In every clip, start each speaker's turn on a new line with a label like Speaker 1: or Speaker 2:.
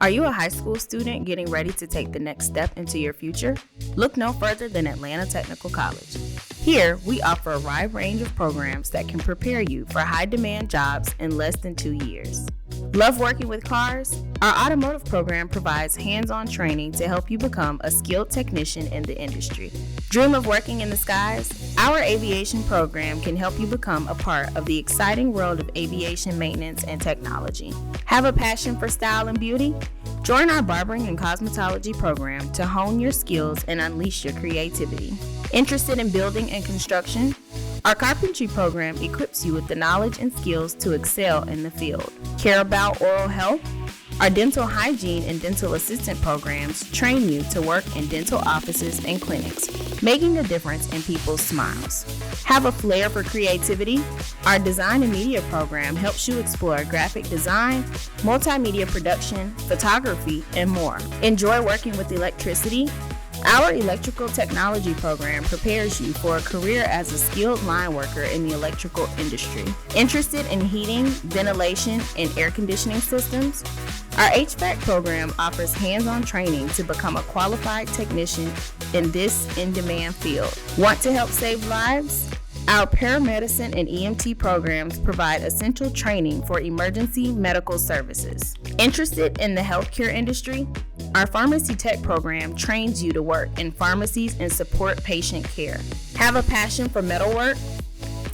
Speaker 1: Are you a high school student getting ready to take the next step into your future? Look no further than Atlanta Technical College. Here, we offer a wide range of programs that can prepare you for high-demand jobs in less than 2 years. Love working with cars? Our automotive program provides hands-on training to help you become a skilled technician in the industry. Dream of working in the skies? Our aviation program can help you become a part of the exciting world of aviation maintenance and technology. Have a passion for style and beauty? Join our barbering and cosmetology program to hone your skills and unleash your creativity. Interested in building and construction? Our carpentry program equips you with the knowledge and skills to excel in the field. Care about oral health? Our dental hygiene and dental assistant programs train you to work in dental offices and clinics, making a difference in people's smiles. Have a flair for creativity? Our design and media program helps you explore graphic design, multimedia production, photography, and more. Enjoy working with electricity? Our electrical technology program prepares you for a career as a skilled line worker in the electrical industry. Interested in heating, ventilation, and air conditioning systems? Our HVAC program offers hands-on training to become a qualified technician in this in-demand field. Want to help save lives? Our paramedicine and EMT programs provide essential training for emergency medical services. Interested in the healthcare industry? Our pharmacy tech program trains you to work in pharmacies and support patient care. Have a passion for metalwork?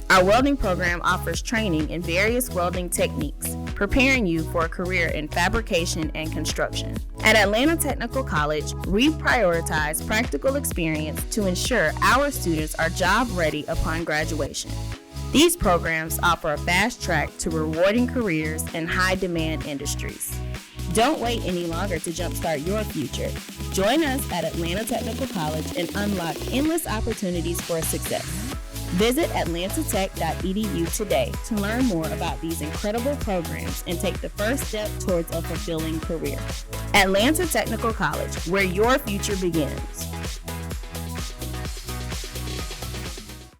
Speaker 1: Our welding program offers training in various welding techniques, preparing you for a career in fabrication and construction. At Atlanta Technical College, we prioritize practical experience to ensure our students are job ready upon graduation. These programs offer a fast track to rewarding careers in high-demand industries. Don't wait any longer to jumpstart your future. Join us at Atlanta Technical College and unlock endless opportunities for success. Visit atlantatech.edu today to learn more about these incredible programs and take the first step towards a fulfilling career. Atlanta Technical College, where your future begins.